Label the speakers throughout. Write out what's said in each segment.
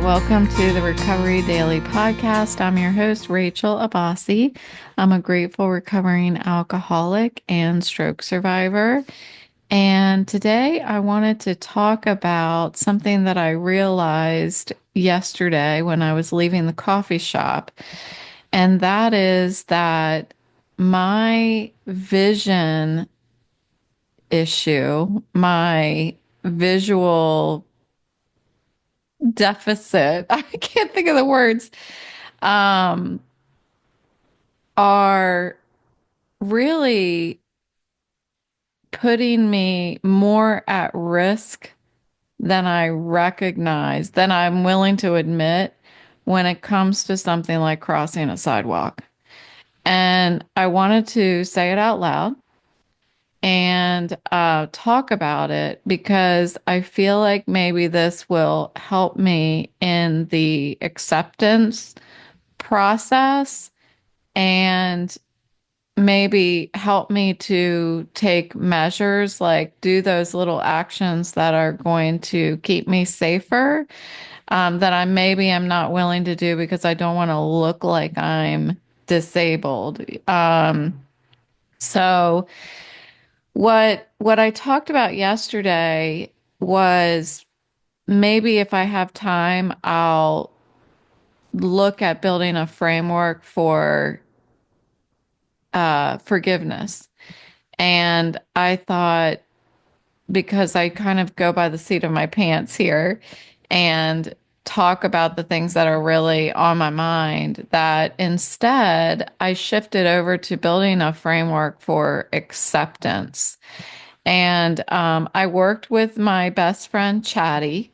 Speaker 1: welcome to the Recovery Daily Podcast. I'm your host, Rachel Abassi. I'm a grateful recovering alcoholic and stroke survivor. And today I wanted to talk about something that I realized yesterday when I was leaving the coffee shop. And that is that my vision issue, my visual deficit, I can't think of the words, um, are really putting me more at risk than I recognize, than I'm willing to admit when it comes to something like crossing a sidewalk. And I wanted to say it out loud and talk about it because I feel like maybe this will help me in the acceptance process and maybe help me to take measures, like do those little actions that are going to keep me safer, that I maybe am not willing to do because I don't want to look like I'm disabled. So what I talked about yesterday was maybe if I have time, I'll look at building a framework for forgiveness. And I thought, because I kind of go by the seat of my pants here and talk about the things that are really on my mind, that instead I shifted over to building a framework for acceptance. And I worked with my best friend, Chatty,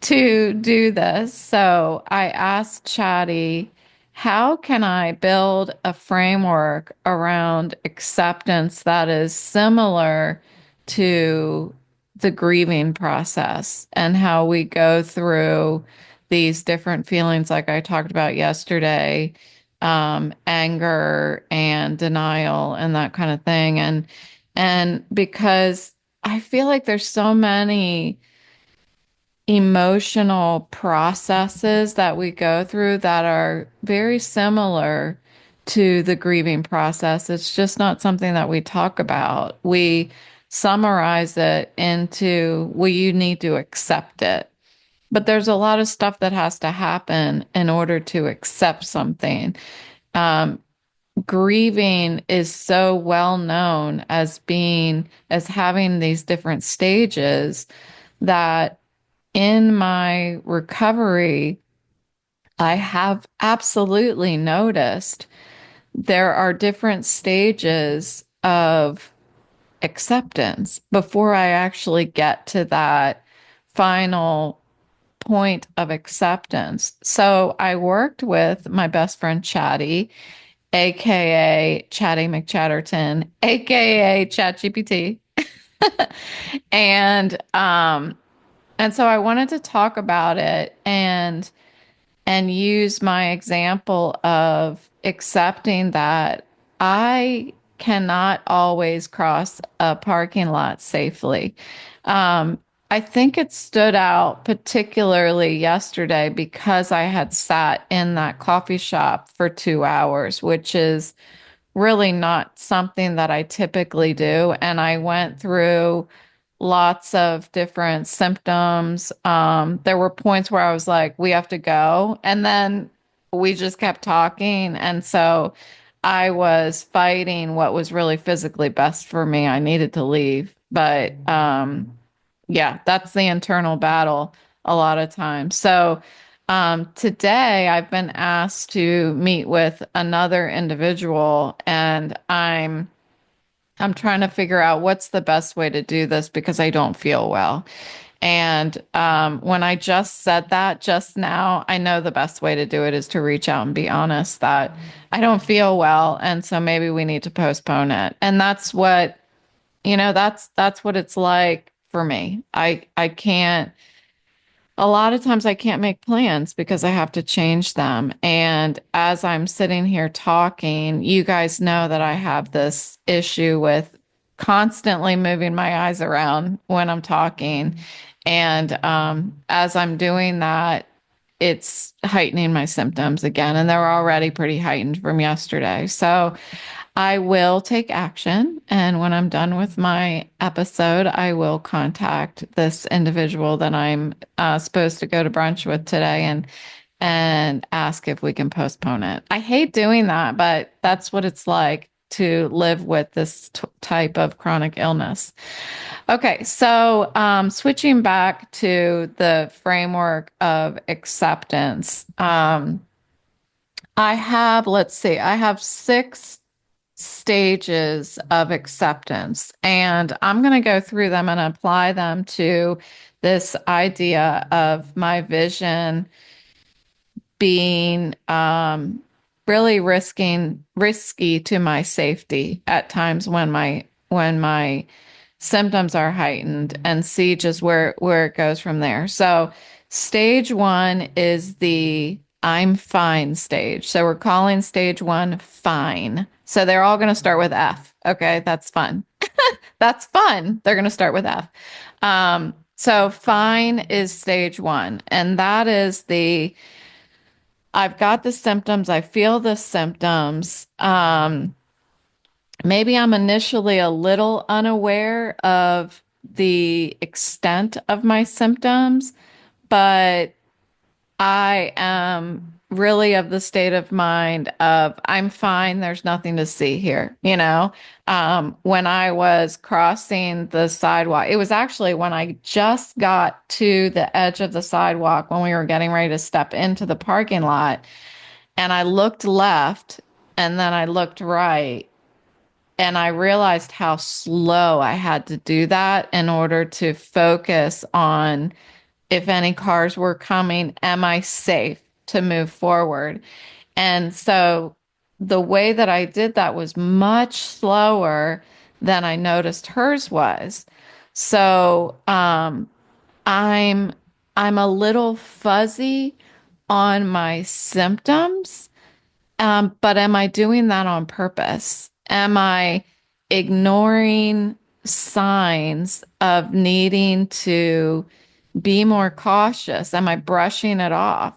Speaker 1: to do this. So I asked Chatty, how can I build a framework around acceptance that is similar to the grieving process and how we go through these different feelings, like I talked about yesterday, anger and denial and that kind of thing. And because I feel like there's so many emotional processes that we go through that are very similar to the grieving process. It's just not something that we talk about. We summarize it into, well, you need to accept it. But there's a lot of stuff that has to happen in order to accept something. Um, Grieving is so well known as as having these different stages that in my recovery, I have absolutely noticed there are different stages of acceptance before I actually get to that final point of acceptance. So I worked with my best friend Chatty, aka Chatty McChatterton, aka ChatGPT. And so I wanted to talk about it and use my example of accepting that I cannot always cross a parking lot safely. I think it stood out particularly yesterday because I had sat in that coffee shop for 2 hours, which is really not something that I typically do. And I went through lots of different symptoms. There were points where I was like, we have to go. And then we just kept talking. And so I was fighting what was really physically best for me. I needed to leave. But yeah, that's the internal battle a lot of times. So today I've been asked to meet with another individual, and I'm trying to figure out what's the best way to do this because I don't feel well. And when I just said that just now, I know the best way to do it is to reach out and be honest that I don't feel well, and so maybe we need to postpone it. And that's what, that's what it's like for me. I can't, a lot of times I can't make plans because I have to change them. And as I'm sitting here talking, you guys know that I have this issue with constantly moving my eyes around when I'm talking. And as I'm doing that, it's heightening my symptoms again, and they're already pretty heightened from yesterday. So I will take action. And when I'm done with my episode, I will contact this individual that I'm supposed to go to brunch with today and ask if we can postpone it. I hate doing that, but that's what it's like to live with this type of chronic illness. Okay, so switching back to the framework of acceptance, let's see, I have six stages of acceptance, and I'm going to go through them and apply them to this idea of my vision being really risky to my safety at times when my symptoms are heightened, and see just where it goes from there. So stage one is the I'm fine stage. So we're calling stage one fine. So they're all going to start with F. Okay, that's fun. That's fun. They're going to start with F. So fine is stage one, and that is the I've got the symptoms. I feel the symptoms. Maybe I'm initially a little unaware of the extent of my symptoms, but I am really of the state of mind of I'm fine. There's nothing to see here. When I was crossing the sidewalk, it was actually when I just got to the edge of the sidewalk when we were getting ready to step into the parking lot. And I looked left and then I looked right, and I realized how slow I had to do that in order to focus on if any cars were coming, am I safe to move forward? And so the way that I did that was much slower than I noticed hers was. So I'm I'm a little fuzzy on my symptoms, but am I doing that on purpose? Am I ignoring signs of needing to be more cautious? Am I brushing it off?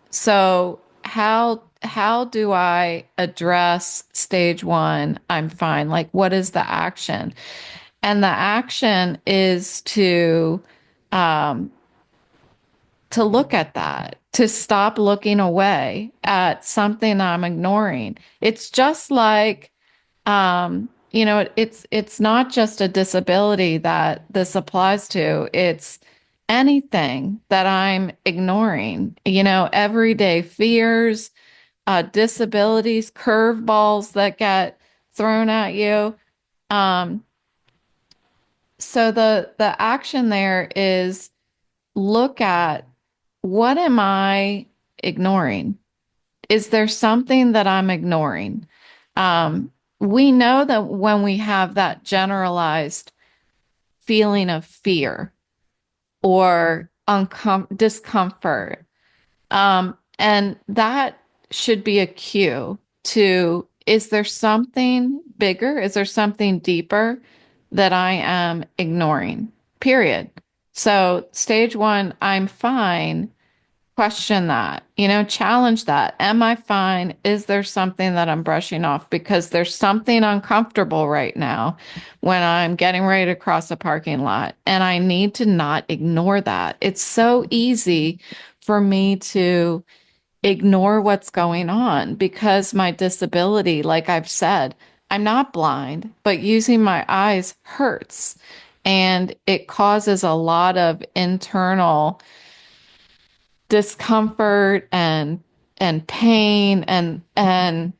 Speaker 1: So how do I address stage one? I'm fine. Like, what is the action? And the action is um, to look at that, to stop looking away at something I'm ignoring. It's just like, it's not just a disability that this applies to. It's anything that I'm ignoring, everyday fears, disabilities, curveballs that get thrown at you. Um, so the action there is look at what am I ignoring? Is there something that I'm ignoring? We know that when we have that generalized feeling of fear or discomfort, and that should be a cue to, is there something bigger? Is there something deeper that I am ignoring? Period. So, stage one, I'm fine. Question that, challenge that. Am I fine? Is there something that I'm brushing off? Because there's something uncomfortable right now when I'm getting ready to cross a parking lot, and I need to not ignore that. It's so easy for me to ignore what's going on because my disability, like I've said, I'm not blind, but using my eyes hurts, and it causes a lot of internal discomfort and pain, and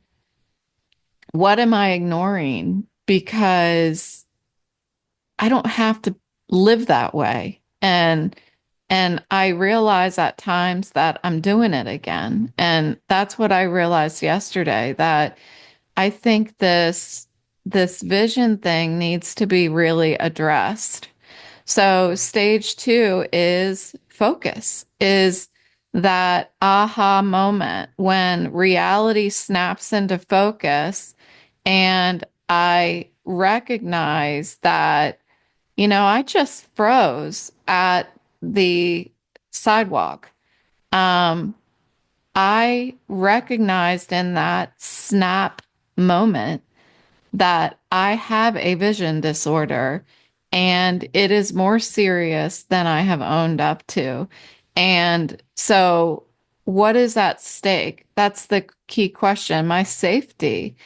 Speaker 1: what am I ignoring? Because I don't have to live that way. And I realize at times that I'm doing it again. And that's what I realized yesterday, that I think this vision thing needs to be really addressed. So stage two is focus, is that aha moment when reality snaps into focus and I recognize that, I just froze at the sidewalk. Um, I recognized in that snap moment that I have a vision disorder and it is more serious than I have owned up to. And so, what is at stake? That's the key question. My safety.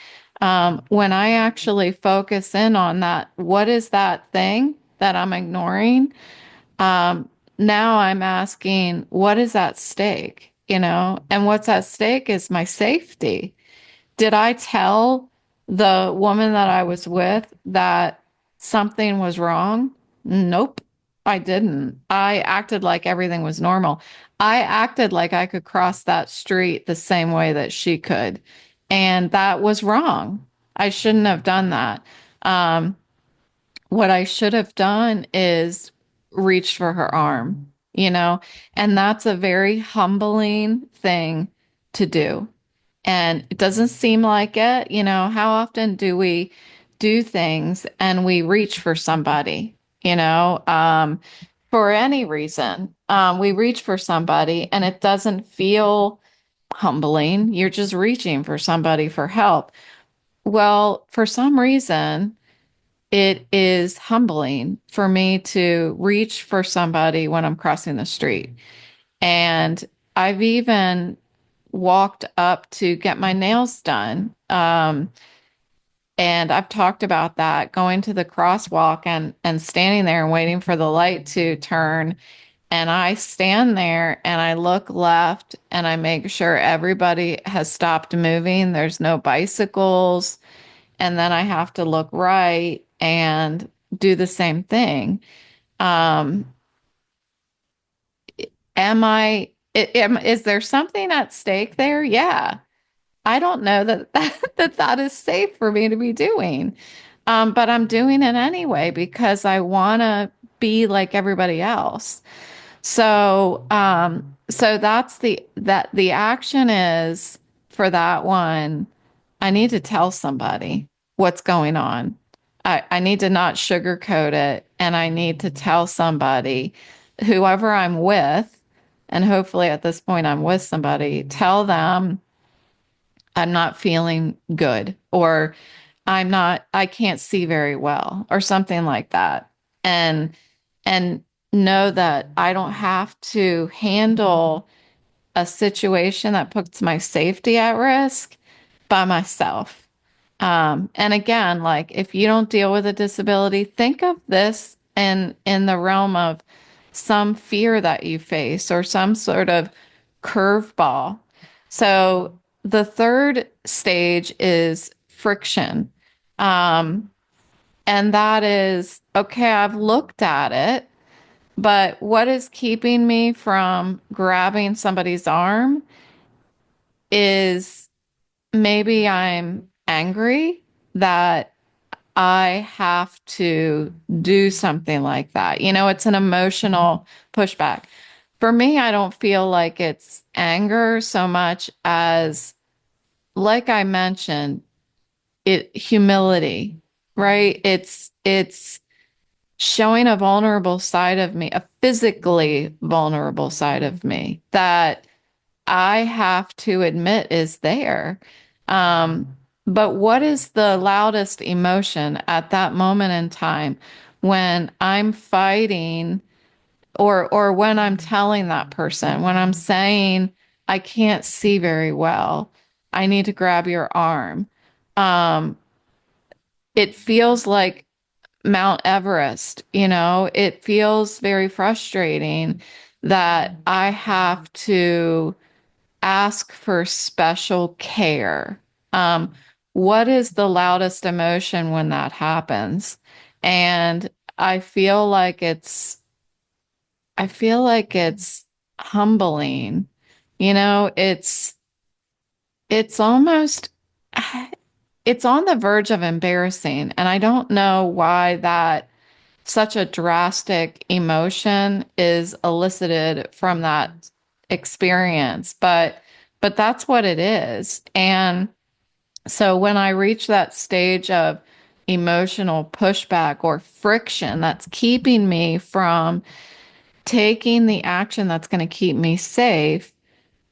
Speaker 1: When I actually focus in on that, what is that thing that I'm ignoring? Um, Now I'm asking, what is at stake? And what's at stake is my safety. Did I tell the woman that I was with that something was wrong? Nope, I didn't. I acted like everything was normal. I acted like I could cross that street the same way that she could. And that was wrong. I shouldn't have done that. Um, what I should have done is reached for her arm, and that's a very humbling thing to do. And it doesn't seem like it. How often do we do things and we reach for somebody, for any reason? We reach for somebody and it doesn't feel humbling. You're just reaching for somebody for help. Well, for some reason, it is humbling for me to reach for somebody when I'm crossing the street. And I've even walked up to get my nails done. And I've talked about that, going to the crosswalk and standing there and waiting for the light to turn. And I stand there and I look left and I make sure everybody has stopped moving. There's no bicycles. And then I have to look right and do the same thing. Um, is there something at stake there? Yeah. I don't know that is safe for me to be doing. But I'm doing it anyway because I want to be like everybody else. So that's the action is for that one. I need to tell somebody what's going on. I need to not sugarcoat it, and I need to tell somebody, whoever I'm with, and hopefully at this point I'm with somebody, tell them I'm not feeling good, or I can't see very well, or something like that. And know that I don't have to handle a situation that puts my safety at risk by myself. And again, like if you don't deal with a disability, think of this in the realm of some fear that you face or some sort of curveball. So the third stage is friction. Um, and that is, okay, I've looked at it, but what is keeping me from grabbing somebody's arm is maybe I'm angry that I have to do something like that. It's an emotional pushback. For me, I don't feel like it's anger so much as, like I mentioned, humility, right? It's showing a vulnerable side of me, a physically vulnerable side of me that I have to admit is there. Um, but what is the loudest emotion at that moment in time when I'm fighting or when I'm telling that person, when I'm saying, I can't see very well, I need to grab your arm. Um, it feels like Mount Everest, it feels very frustrating that I have to ask for special care. Um, what is the loudest emotion when that happens? And I feel like I feel like it's humbling. It's almost it's on the verge of embarrassing, and I don't know why that such a drastic emotion is elicited from that experience, but that's what it is. And so when I reach that stage of emotional pushback or friction that's keeping me from taking the action that's going to keep me safe,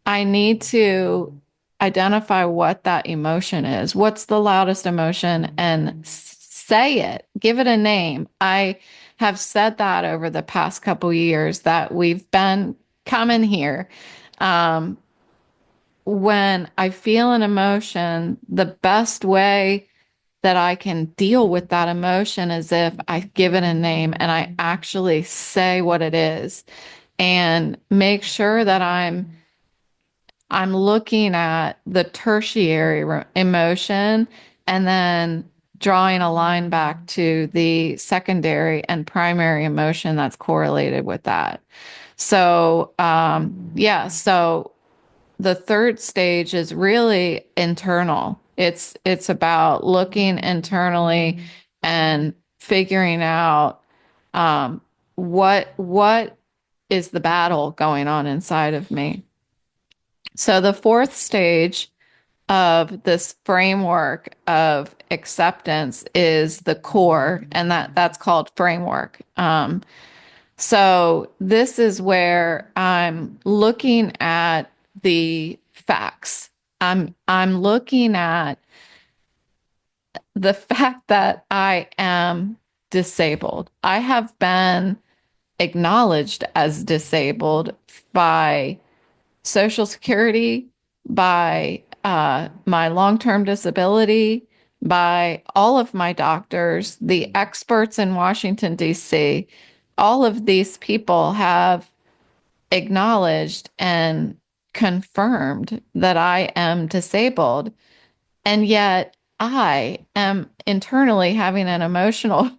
Speaker 1: I need to identify what that emotion is. What's the loudest emotion and say it, give it a name. I have said that over the past couple years that we've been coming here. Um, when I feel an emotion, the best way that I can deal with that emotion is if I give it a name and I actually say what it is and make sure that I'm looking at the tertiary emotion and then drawing a line back to the secondary and primary emotion that's correlated with that. So, yeah, so the third stage is really internal. It's about looking internally and figuring out what is the battle going on inside of me. So the fourth stage of this framework of acceptance is the core, and that's called framework. So this is where I'm looking at the facts. I'm looking at the fact that I am disabled. I have been acknowledged as disabled by Social Security, by my long-term disability, by all of my doctors, the experts in Washington, D.C. All of these people have acknowledged and confirmed that I am disabled. And yet I am internally having an emotional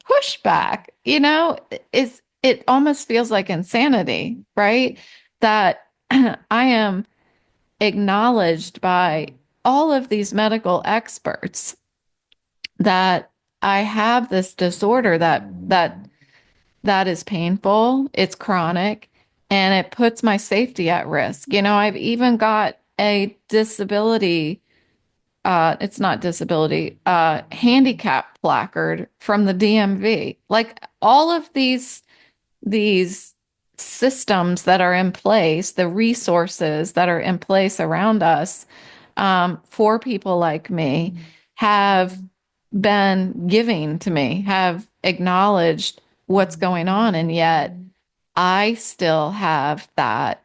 Speaker 1: pushback. It almost feels like insanity, right? That I am acknowledged by all of these medical experts that I have this disorder that is painful, it's chronic, and it puts my safety at risk. I've even got a disability, it's not disability, handicap placard from the DMV. Like all of these systems that are in place, the resources that are in place around us, for people like me, have been giving to me, have acknowledged what's going on. And yet I still have that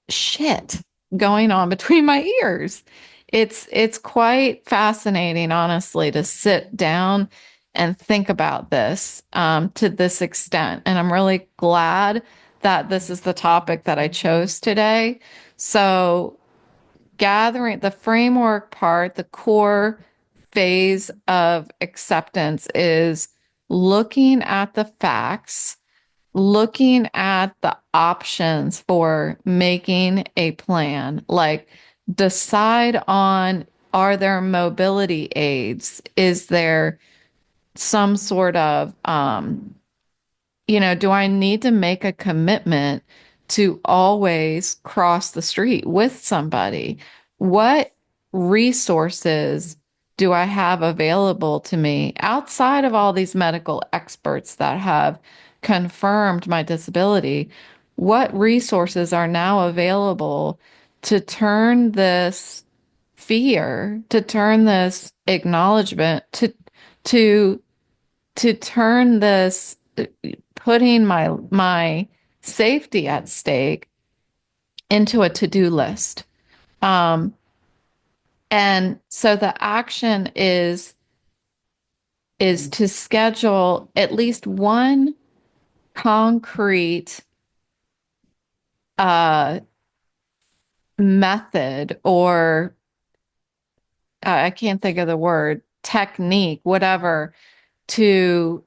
Speaker 1: shit going on between my ears. It's quite fascinating, honestly, to sit down and think about this to this extent. And I'm really glad that this is the topic that I chose today. So, gathering the framework part, the core phase of acceptance is looking at the facts, looking at the options for making a plan, like decide on, are there mobility aids? Is there some sort of do I need to make a commitment to always cross the street with somebody? What resources do I have available to me outside of all these medical experts that have confirmed my disability? What resources are now available to turn this fear, to turn this acknowledgement, to turn this putting my safety at stake into a to-do list. Um, and so the action is to schedule at least one concrete uh, method, or I can't think of the word, technique, whatever, to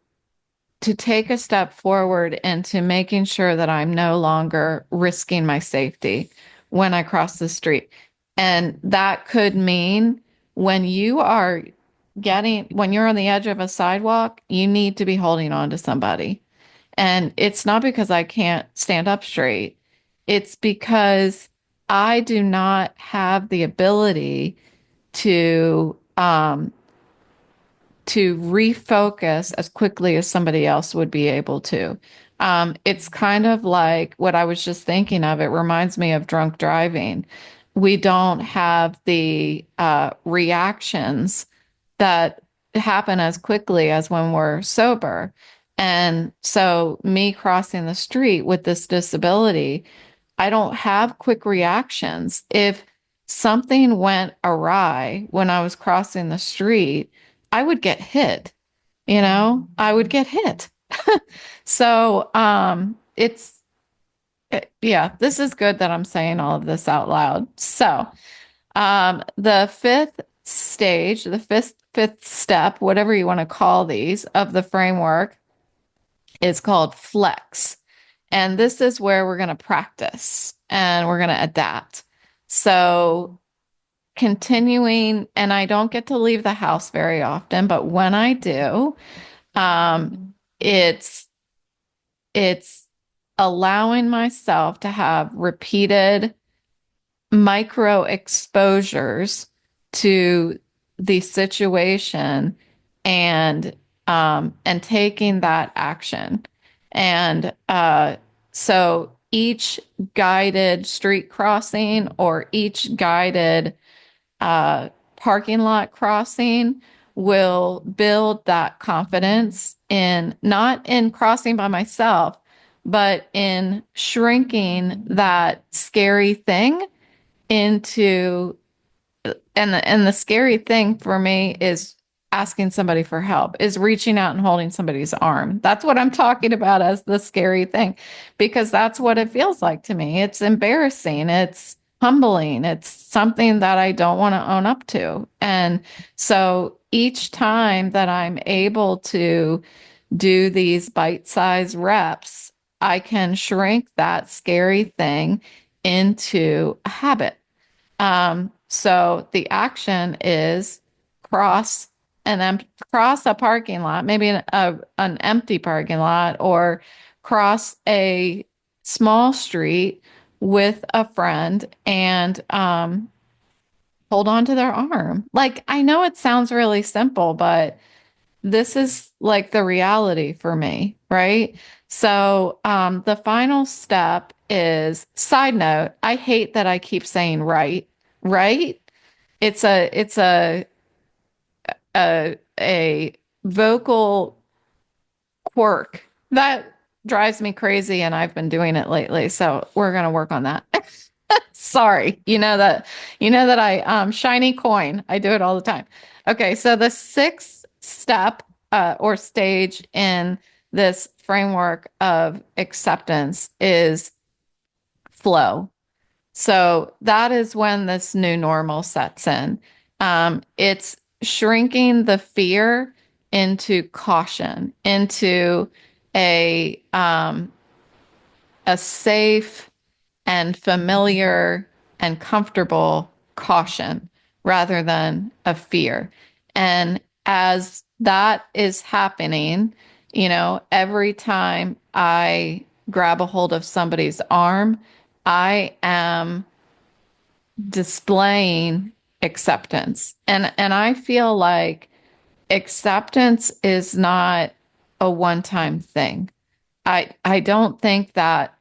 Speaker 1: take a step forward into making sure that I'm no longer risking my safety when I cross the street. And that could mean when you are when you're on the edge of a sidewalk, you need to be holding on to somebody. And it's not because I can't stand up straight. It's because I do not have the ability to to refocus as quickly as somebody else would be able to. It's kind of like what I was just thinking of. It reminds me of drunk driving. We don't have the reactions that happen as quickly as when we're sober. And so, me crossing the street with this disability, I don't have quick reactions. If something went awry when I was crossing the street, I would get hit, I would get hit. So, yeah, this is good that I'm saying all of this out loud. So, the fifth stage, the fifth step, whatever you want to call these, of the framework is called flex. And this is where we're going to practice and we're going to adapt. So, continuing, and I don't get to leave the house very often, but when I do, it's it's allowing myself to have repeated micro exposures to the situation and taking that action. And so each guided street crossing or each guided parking lot crossing will build that confidence in not in crossing by myself, but in shrinking that scary thing into and the scary thing for me is asking somebody for help, is reaching out and holding somebody's arm. That's what I'm talking about as the scary thing, because that's what it feels like to me. It's embarrassing. It's humbling. It's something that I don't want to own up to. And so each time that I'm able to do these bite-sized reps, I can shrink that scary thing into a habit. So the action is cross cross a parking lot, maybe an empty parking lot, or cross a small street with a friend and hold on to their arm. Like, I know it sounds really simple, but this is like the reality for me, right? So, the final step is, side note, I hate that I keep saying right, right? It's a vocal quirk that drives me crazy, and I've been doing it lately. So we're gonna work on that. Sorry, you know that I shiny coin. I do it all the time. Okay, so the sixth step or stage in this framework of acceptance is flow. So that is when this new normal sets in. It's shrinking the fear into caution, into a um, a safe and familiar and comfortable caution rather than a fear. And as that is happening, every time I grab a hold of somebody's arm, I am displaying acceptance. And I feel like acceptance is not a one-time thing. I don't think that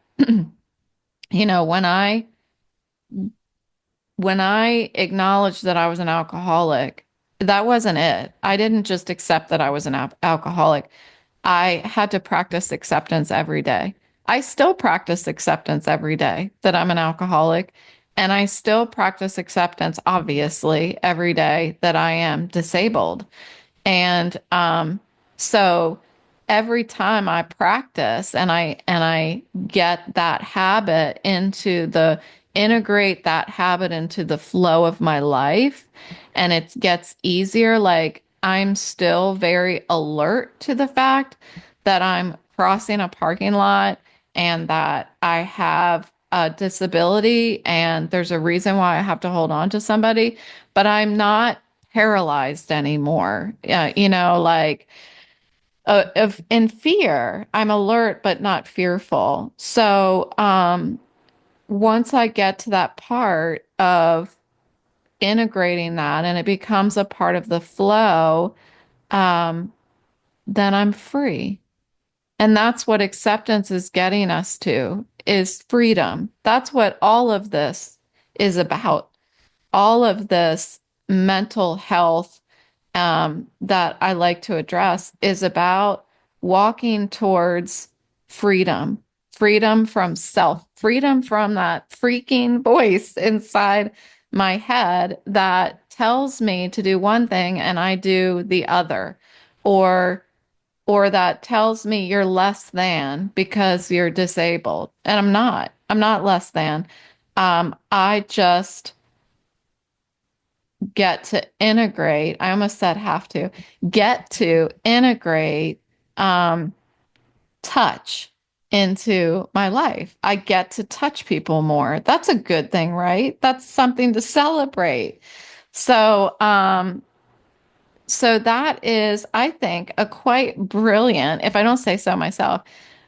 Speaker 1: when I acknowledged that I was an alcoholic, that wasn't it. I didn't just accept that I was an alcoholic. I had to practice acceptance every day. I still practice acceptance every day that I'm an alcoholic. And I still practice acceptance, obviously, every day that I am disabled. And so every time I practice and I get that habit into the integrate that habit into the flow of my life, and it gets easier, like I'm still very alert to the fact that I'm crossing a parking lot and that I have a disability and there's a reason why I have to hold on to somebody, but I'm not paralyzed anymore. Like of in fear, I'm alert but not fearful. So once I get to that part of integrating that and it becomes a part of the flow, um, then I'm free. And that's what acceptance is getting us to, is freedom. That's what all of this is about. All of this mental health that I like to address is about walking towards freedom, freedom from self, freedom from that freaking voice inside my head that tells me to do one thing and I do the other, or or that tells me you're less than because you're disabled. And I'm not. I'm not less than. I just get to integrate, I almost said have to, get to integrate um, touch into my life. I get to touch people more. That's a good thing, right? That's something to celebrate. So, so that is, I think, a quite brilliant, if I don't say so myself,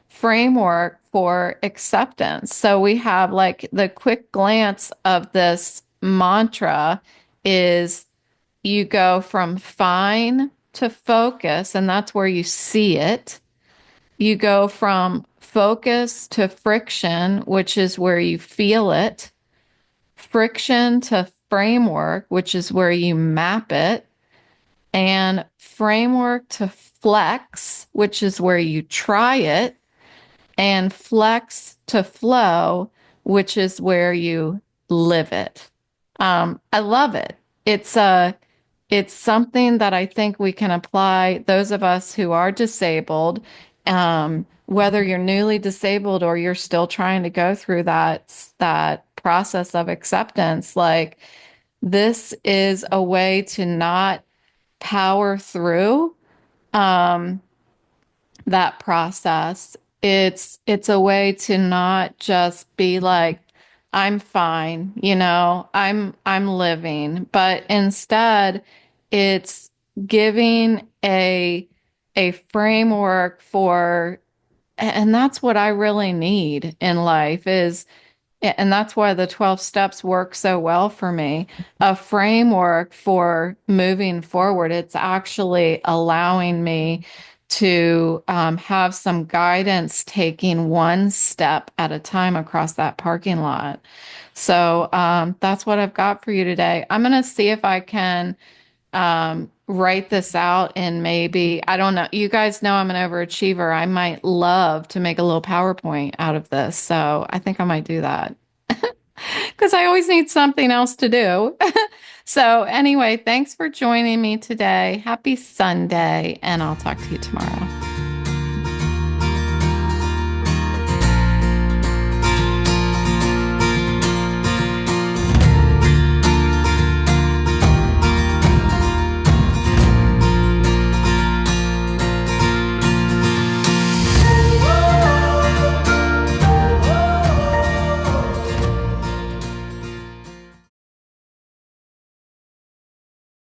Speaker 1: framework for acceptance. So we have like the quick glance of this mantra is you go from fine to focus, and that's where you see it. You go from focus to friction, which is where you feel it. Friction to framework, which is where you map it. And framework to flex, which is where you try it. And flex to flow, which is where you live it. I love it. It's a it's something that I think we can apply, those of us who are disabled, whether you're newly disabled or you're still trying to go through that process of acceptance. Like this is a way to not power through um, that process. It's a way to not just be like, I'm fine, I'm living, but instead it's giving a framework for, and that's what I really need in life is, and that's why the 12 steps work so well for me, a framework for moving forward. It's actually allowing me to have some guidance taking one step at a time across that parking lot. So that's what I've got for you today. I'm going to see if I can write this out and maybe, I don't know, you guys know I'm an overachiever. I might love to make a little PowerPoint out of this. So I think I might do that because I always need something else to do. So, anyway, thanks for joining me today. Happy Sunday, and I'll talk to you tomorrow.